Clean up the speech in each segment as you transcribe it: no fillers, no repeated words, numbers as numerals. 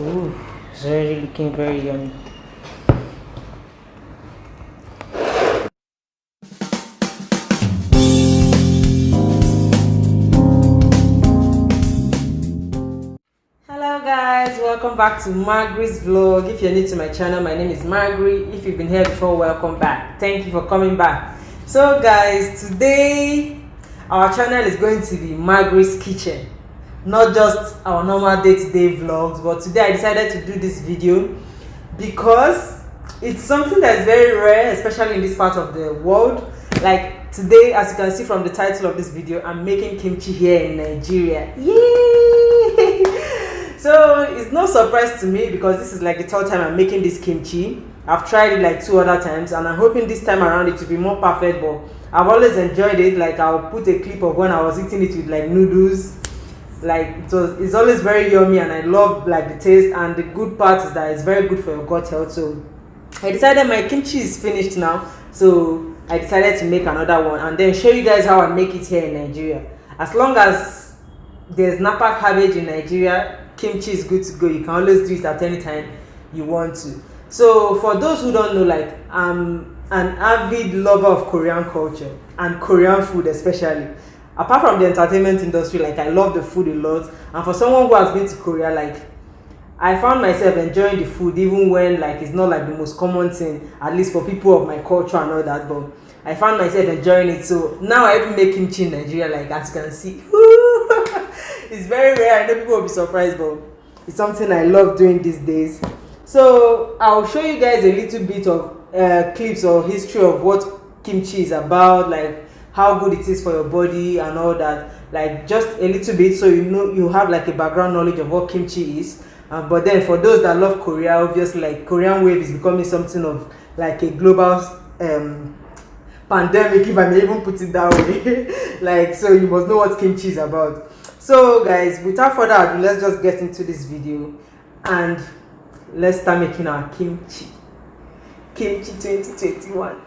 Ooh, it's already looking very yummy. Hello guys, welcome back to Margary's vlog. If you're new to my channel, my name is Margary. If you've been here before, welcome back. Thank you for coming back. So guys, today our channel is going to be Margary's kitchen, not just our normal day-to-day vlogs, but today I decided to do this video because it's something that is very rare, especially in this part of the world. Like today, as you can see from the title of this video, I'm making kimchi here in Nigeria. Yay! So it's no surprise to me because this is like the third time I'm making this kimchi. I've tried it like 2 other times and I'm hoping this time around it to be more perfect, but I've always enjoyed it. Like I'll put a clip of when I was eating it with like noodles. Like it's always very yummy and I love like the taste, and the good part is that it's very good for your gut health. So I decided my kimchi is finished now, so I decided to make another one and then show you guys how I make it here in Nigeria. As long as there's napa cabbage in Nigeria, kimchi is good to go. You can always do it at any time you want to. So for those who don't know, like I'm an avid lover of Korean culture and Korean food especially. Apart from the entertainment industry, like I love the food a lot, and for someone who has been to Korea, like I found myself enjoying the food even when like it's not like the most common thing, at least for people of my culture and all that, but I found myself enjoying it. So now I even make kimchi in Nigeria, like as you can see. It's very rare. I know people will be surprised, but it's something I love doing these days. So I'll show you guys a little bit of clips or history of what kimchi is about, like how good it is for your body and all that, like just a little bit, so you know, you have like a background knowledge of what kimchi is. But then for those that love Korea, obviously like Korean wave is becoming something of like a global pandemic, if I may even put it that way. Like, so you must know what kimchi is about. So guys, without further ado, let's just get into this video and let's start making our kimchi 2021.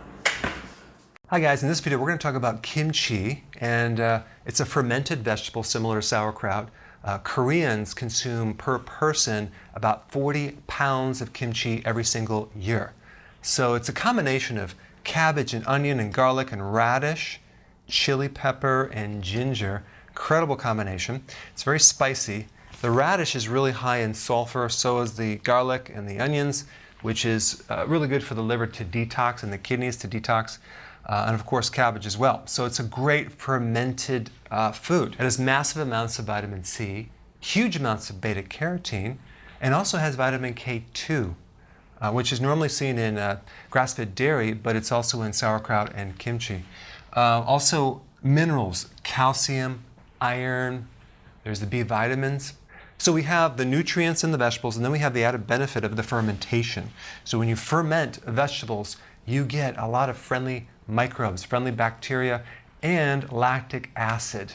Hi guys, in this video we're going to talk about kimchi, and it's a fermented vegetable similar to sauerkraut. Koreans consume per person about 40 pounds of kimchi every single year. So it's a combination of cabbage and onion and garlic and radish, chili pepper and ginger. Incredible combination. It's very spicy. The radish is really high in sulfur, so is the garlic and the onions, which is really good for the liver to detox and the kidneys to detox. And of course cabbage as well. So it's a great fermented food. It has massive amounts of vitamin C, huge amounts of beta carotene, and also has vitamin K2, which is normally seen in grass-fed dairy, but it's also in sauerkraut and kimchi. Also minerals, calcium, iron, there's the B vitamins. So we have the nutrients in the vegetables, and then we have the added benefit of the fermentation. So when you ferment vegetables, you get a lot of friendly microbes, friendly bacteria, and lactic acid.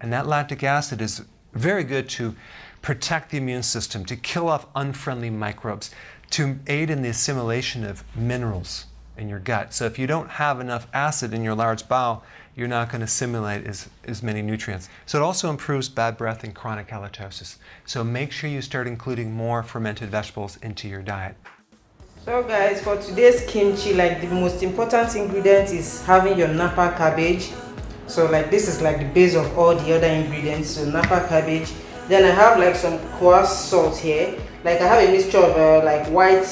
And that lactic acid is very good to protect the immune system, to kill off unfriendly microbes, to aid in the assimilation of minerals in your gut. So if you don't have enough acid in your large bowel, you're not going to assimilate as many nutrients. So it also improves bad breath and chronic halitosis. So make sure you start including more fermented vegetables into your diet. So guys, for today's kimchi, like the most important ingredient is having your napa cabbage. So like this is like the base of all the other ingredients. So napa cabbage. Then I have like some coarse salt here. Like I have a mixture of like white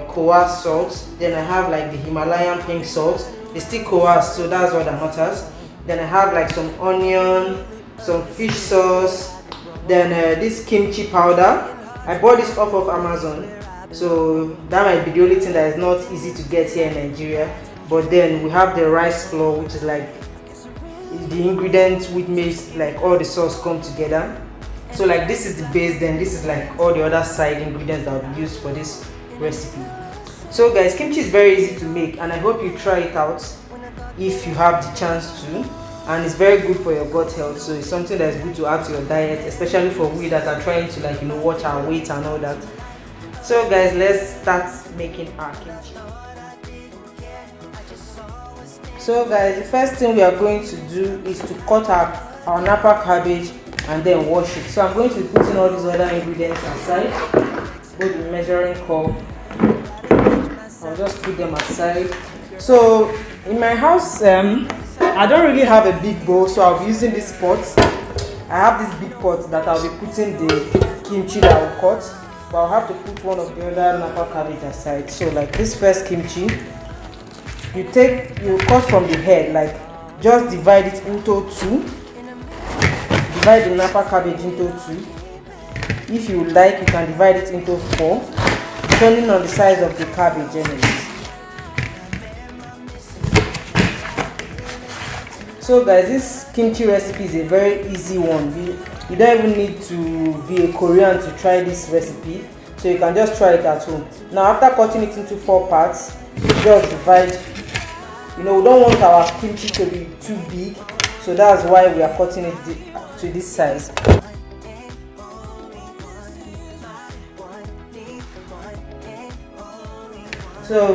coarse salt. Then I have like the Himalayan pink salt. It's still coarse, so that's what that matters. Then I have like some onion, some fish sauce. Then this kimchi powder. I bought this off of Amazon. So that might be the only thing that is not easy to get here in Nigeria. But then we have the rice flour, which is like the ingredient which makes like all the sauce come together. So like this is the base, then this is like all the other side ingredients that will be used for this recipe. So guys, kimchi is very easy to make, and I hope you try it out if you have the chance to. And it's very good for your gut health, so it's something that's good to add to your diet, especially for we that are trying to like watch our weight and all that. So guys, let's start making our kimchi. So guys, the first thing we are going to do is to cut our napa cabbage and then wash it. So I'm going to be putting all these other ingredients aside, both the measuring cup. I'll just put them aside. So in my house, I don't really have a big bowl, so I'll be using this pot. I have this big pot that I'll be putting the kimchi that I will cut, but I'll have to put one of the other Napa cabbage aside. So like this first kimchi, you cut from the head, like just divide it into two. Divide the Napa cabbage into two. If you like, you can divide it into four, depending on the size of the cabbage anyways. So guys, this kimchi recipe is a very easy one. You don't even need to be a Korean to try this recipe, so you can just try it at home. Now after cutting it into 4 parts, just divide. We don't want our kimchi to be too big, so that's why we are cutting it to this size. So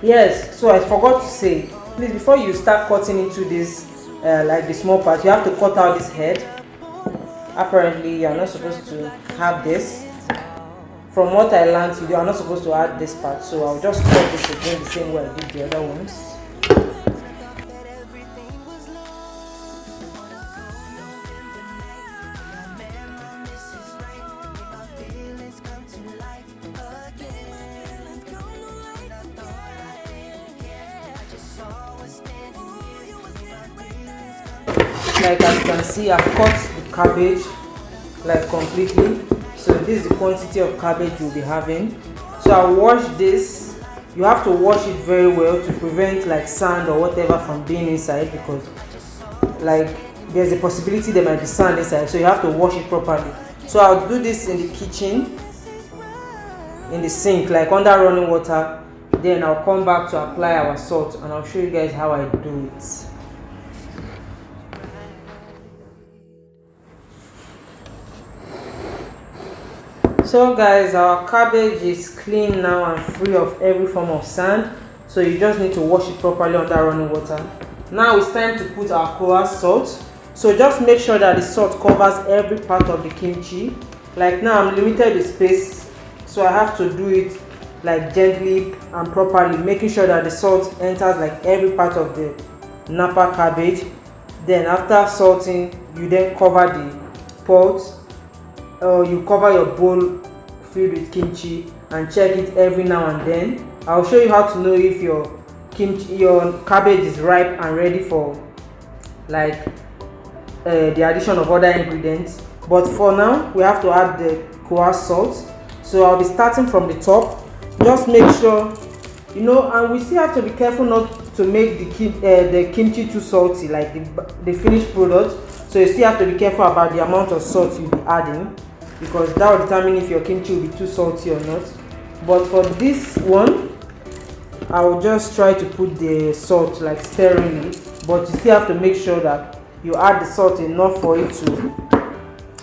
yes, so I forgot to say, please, before you start cutting into this like the small part, you have to cut out this head. Apparently you're not supposed to have this. From what I learned, you are not supposed to add this part, so I'll just cut this again the same way I did the other ones. Like as you can see, I've cut the cabbage like completely. So this is the quantity of cabbage you'll be having. So I'll wash this. You have to wash it very well to prevent like sand or whatever from being inside, because like there's a possibility there might be sand inside, so you have to wash it properly. So I'll do this in the kitchen, in the sink, like under running water. Then I'll come back to apply our salt and I'll show you guys how I do it. So guys, our cabbage is clean now and free of every form of sand, so you just need to wash it properly under running water. Now it's time to put our koa salt. So just make sure that the salt covers every part of the kimchi. Like now I'm limited with space, so I have to do it like gently and properly, making sure that the salt enters like every part of the Napa cabbage. Then after salting, you then cover the pot, you cover your bowl filled with kimchi and check it every now and then. I'll show you how to know if your cabbage is ripe and ready for like the addition of other ingredients. But for now, we have to add the koa salt. So I'll be starting from the top. Just make sure, and we still have to be careful not to make the kimchi too salty, like the finished product. So you still have to be careful about the amount of salt you'll be adding, because that will determine if your kimchi will be too salty or not. But for this one, I will just try to put the salt like sparingly, but you still have to make sure that you add the salt enough for it to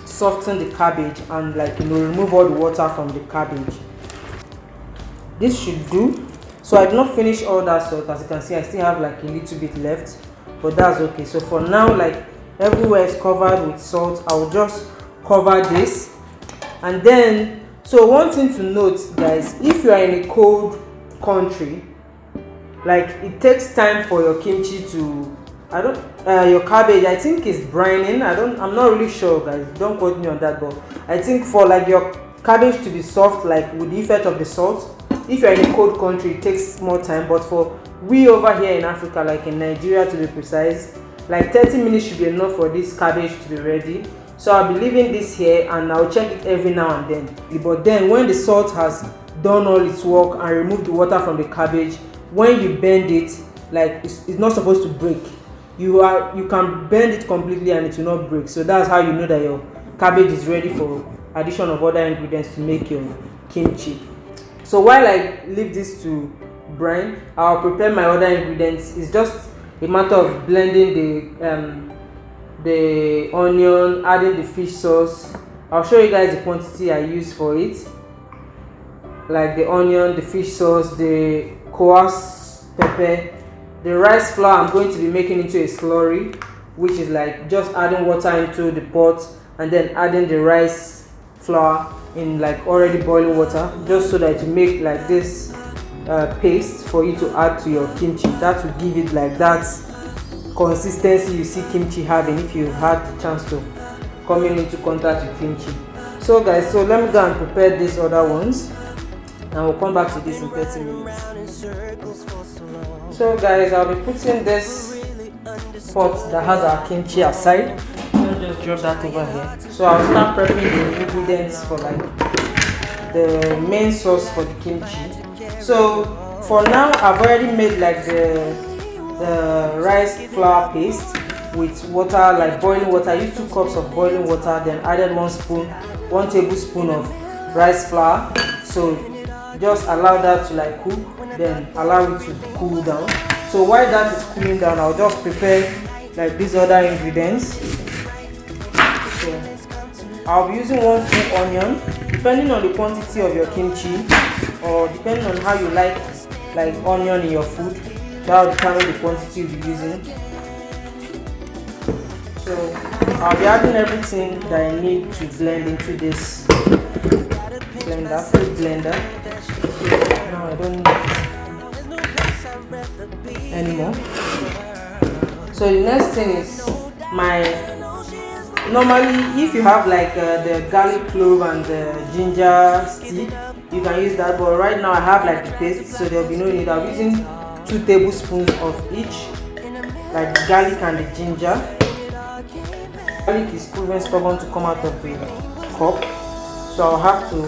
soften the cabbage and like remove all the water from the cabbage. This should do. So I did not finish all that salt. As you can see, I still have like a little bit left, but that's okay. So for now, like everywhere is covered with salt, I will just cover this. And then, so one thing to note, guys, if you are in a cold country, like it takes time for your kimchi to, your cabbage, I think is brining. I'm not really sure, guys, don't quote me on that, but I think for like your cabbage to be soft, like with the effect of the salt, if you're in a cold country, it takes more time. But for we over here in Africa, like in Nigeria to be precise, like 30 minutes should be enough for this cabbage to be ready. So I'll be leaving this here and I'll check it every now and then. But then when the salt has done all its work and removed the water from the cabbage, when you bend it, like it's not supposed to break. You can bend it completely and it will not break. So that's how you know that your cabbage is ready for addition of other ingredients to make your kimchi. So while I leave this to brine, I'll prepare my other ingredients. It's just a matter of blending the onion, adding the fish sauce. I'll show you guys the quantity I use for it, like the onion, the fish sauce, the koa pepper, the rice flour I'm going to be making into a slurry, which is like just adding water into the pot and then adding the rice flour in like already boiling water, just so that you make like this paste for you to add to your kimchi. That will give it like that consistency you see kimchi having if you had the chance to coming into contact with kimchi. So guys, so let me go and prepare these other ones and we'll come back to this in 30 minutes. So guys, I'll be putting this pot that has our kimchi aside. I'll just drop that over here. So I'll start prepping the ingredients for like the main sauce for the kimchi. So for now, I've already made like the rice flour paste with water, like boiling water. I used 2 cups of boiling water, then added 1 tablespoon of rice flour. So just allow that to like cook, then allow it to cool down. So while that is cooling down, I'll just prepare like these other ingredients. So I'll be using 1 full onion, depending on the quantity of your kimchi, or depending on how you like onion in your food. That will determine the quantity you'll be using. So I'll be adding everything that I need to blend into this blender, food blender. No, I don't need anymore. So the next thing is normally if you have like the garlic clove and the ginger stick, you can use that, but right now I have like the paste, so there will be no need. I'm using 2 tablespoons of each, like the garlic and the ginger. Garlic is proven stubborn to come out of the cup, so I'll have to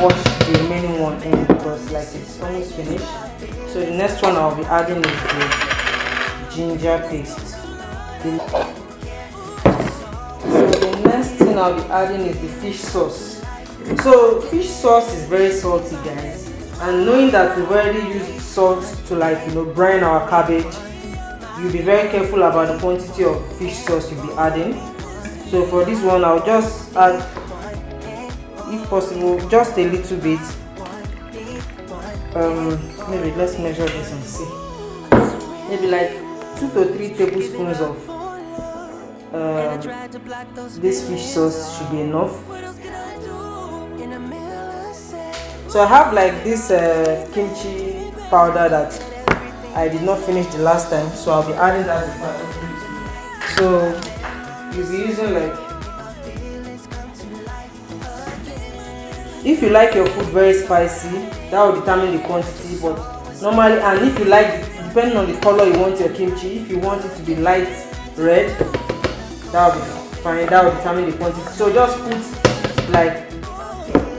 wash the remaining one in because like it's almost finished. So the next one I'll be adding is the ginger paste. The next thing I'll be adding is the fish sauce. So fish sauce is very salty, guys, and knowing that we've already used salt to brine our cabbage, you'll be very careful about the quantity of fish sauce you'll be adding. So for this one, I'll just add, if possible, just a little bit. Maybe let's measure this and see. Maybe like 2 to 3 tablespoons of this fish sauce should be enough. So I have like this kimchi powder that I did not finish the last time, so I'll be adding that before I open it. So you'll be using like, if you like your food very spicy, that will determine the quantity, but normally, and if you like, depending on the color you want your kimchi, if you want it to be light red, that will be fine, that will determine the quantity. So just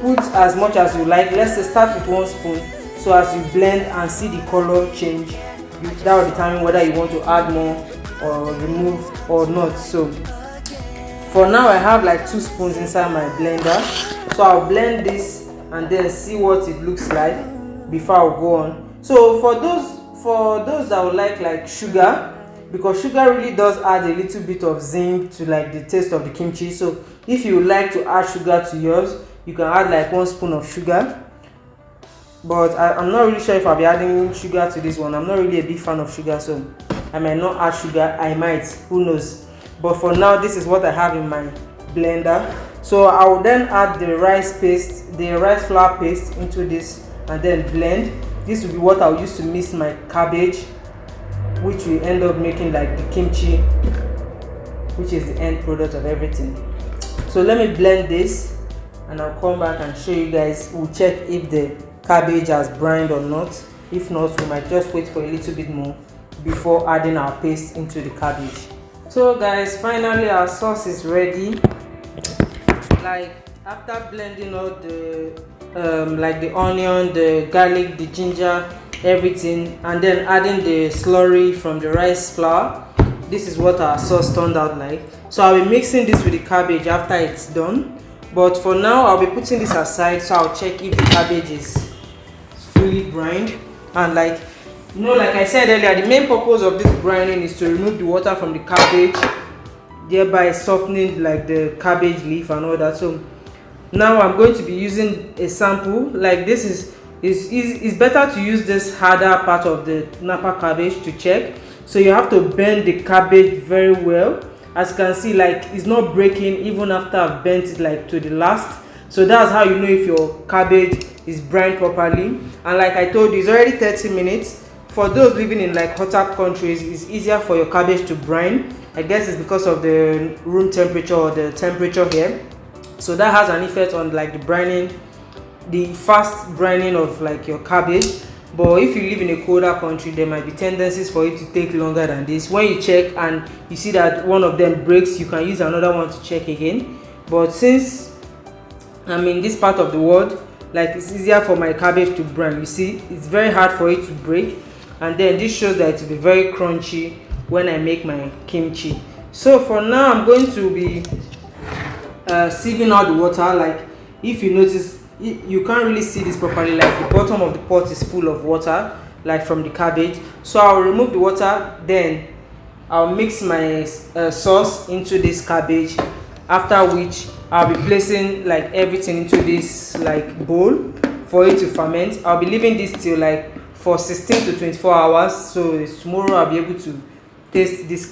put as much as you like. Let's say start with 1 spoon, so as you blend and see the color change, that will determine whether you want to add more or remove or not. So for now I have like 2 spoons inside my blender, so I'll blend this and then see what it looks like before I'll go on. So for those that would like sugar, because sugar really does add a little bit of zing to like the taste of the kimchi. So if you would like to add sugar to yours, you can add like 1 spoon of sugar. But I'm not really sure if I'll be adding sugar to this one. I'm not really a big fan of sugar, so I might not add sugar. I might, who knows. But for now, this is what I have in my blender. So I will then add the rice flour paste into this and then blend. This will be what I'll use to mix my cabbage, which will end up making like the kimchi, which is the end product of everything. So let me blend this and I'll come back and show you guys. We'll check if the cabbage has brined or not. If not, we might just wait for a little bit more before adding our paste into the cabbage. So guys, finally our sauce is ready. Like after blending all the like the onion, the garlic, the ginger, everything, and then adding the slurry from the rice flour, this is what our sauce turned out like. So I'll be mixing this with the cabbage after it's done, but for now I'll be putting this aside, so I'll check if the cabbage is fully brined. And like I said earlier, the main purpose of this brining is to remove the water from the cabbage, thereby softening like the cabbage leaf and all that. So now I'm going to be using a sample. Like this is better to use this harder part of the Napa cabbage to check. So you have to bend the cabbage very well. As you can see, like it's not breaking even after I've bent it like to the last. So that's how you know if your cabbage is brined properly. And like I told you, it's already 30 minutes. For those living in like hotter countries, it's easier for your cabbage to brine. I guess it's because of the room temperature or the temperature here. So that has an effect on like the brining, the fast brining of like your cabbage. But if you live in a colder country, there might be tendencies for it to take longer than this. When you check and you see that one of them breaks, you can use another one to check again. But since I'm in this part of the world, like it's easier for my cabbage to brine. You see, it's very hard for it to break. And then this shows that it will be very crunchy when I make my kimchi. So for now, I'm going to be sieving out the water. Like if you notice, you can't really see this properly, like the bottom of the pot is full of water, like from the cabbage. So I'll remove the water, then I'll mix my sauce into this cabbage, after which I'll be placing like everything into this like bowl for it to ferment. I'll be leaving this till like for 16 to 24 hours, so tomorrow I'll be able to taste this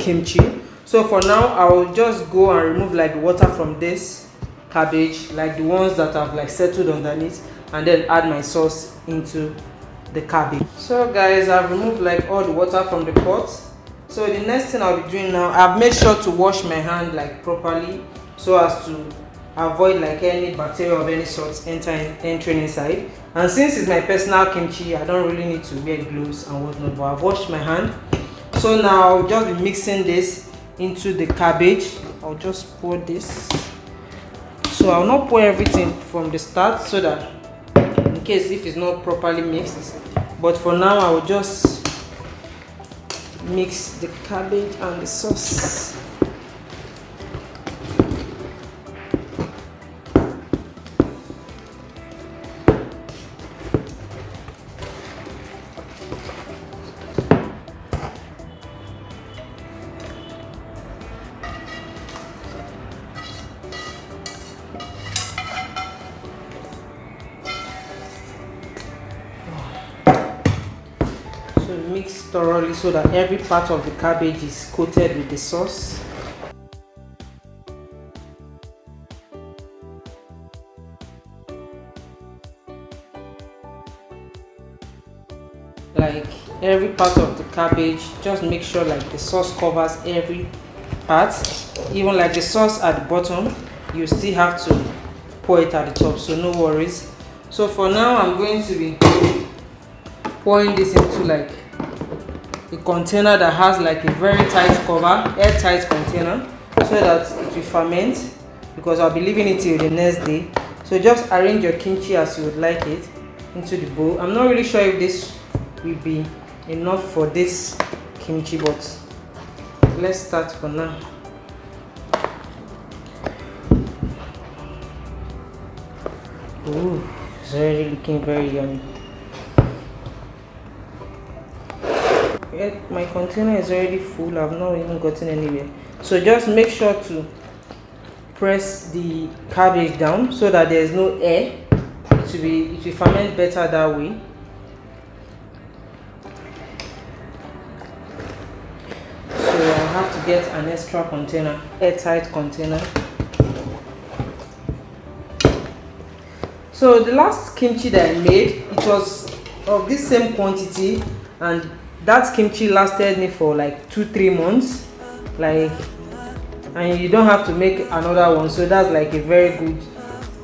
kimchi. So for now, I will just go and remove like the water from this cabbage, like the ones that have like settled underneath, and then add my sauce into the cabbage. So guys, I've removed like all the water from the pot. So the next thing I'll be doing now, I've made sure to wash my hand like properly so as to avoid like any bacteria of any sort entering inside. And since it's my personal kimchi, I don't really need to wear gloves and whatnot, but I've washed my hand. So now I'll just be mixing this into the cabbage. I'll just pour this. So I'll not pour everything from the start, so that in case if it's not properly mixed. But for now, I will just mix the cabbage and the sauce. Mix thoroughly so that every part of the cabbage is coated with the sauce. Like every part of the cabbage, just make sure like the sauce covers every part. Even like the sauce at the bottom, you still have to pour it at the top, so no worries. So for now, I'm going to be pouring this into like a container that has like a very tight cover, airtight container, so that it will ferment, because I'll be leaving it till the next day. So just arrange your kimchi as you would like it into the bowl. I'm not really sure if this will be enough for this kimchi, but let's start for now. Ooh, it's already looking very yummy. My container is already full. I've not even gotten anywhere. So just make sure to press the cabbage down so that there is no air. It will ferment better that way. So I'll have to get an extra container, airtight container. So the last kimchi that I made, it was of this same quantity, and that kimchi lasted me for like 2-3 months, like, and you don't have to make another one. So that's like a very good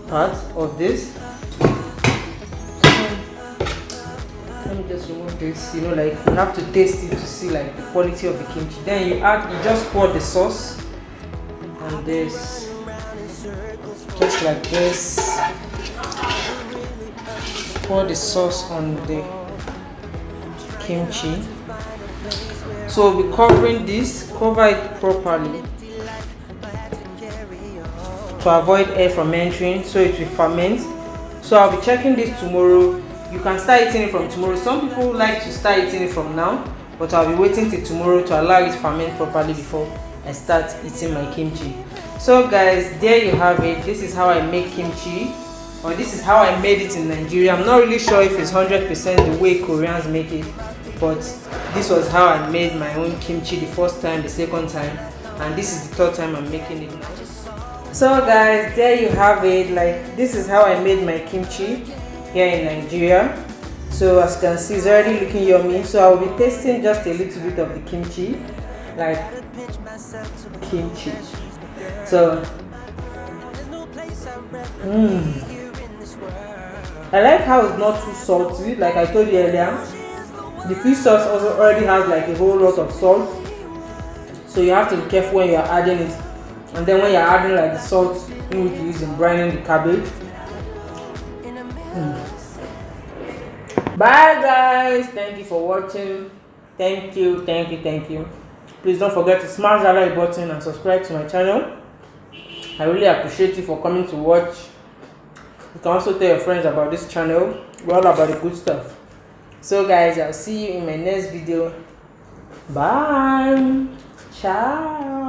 part of this. So, let me just remove this. You know, like you have to taste it to see like the quality of the kimchi. Then you just pour the sauce on this, just like this. Pour the sauce on the kimchi. So we'll be covering this, cover it properly to avoid air from entering, so it will ferment. So I'll be checking this tomorrow. You can start eating it from tomorrow. Some people like to start eating it from now, but I'll be waiting till tomorrow to allow it to ferment properly before I start eating my kimchi. So guys, there you have it. This is how I make kimchi, or this is how I made it in Nigeria. I'm not really sure if it's 100% the way Koreans make it, but This was how I made my own kimchi the first time, the second time, and this is the third time I'm making it now. So guys, there you have it. Like, this is how I made my kimchi here in Nigeria. So as you can see, it's already looking yummy. So I will be tasting just a little bit of the kimchi, like kimchi. So I like how it's not too salty. Like I told you earlier, the fish sauce also already has like a whole lot of salt, so you have to be careful when you are adding it. And then when you're adding like the salt in which you use in brining the cabbage. Bye guys, thank you for watching. Thank you. Please don't forget to smash that like button and subscribe to my channel. I really appreciate you for coming to watch. You can also tell your friends about this channel. We're all about the good stuff. So guys, I'll see you in my next video. Bye. Ciao.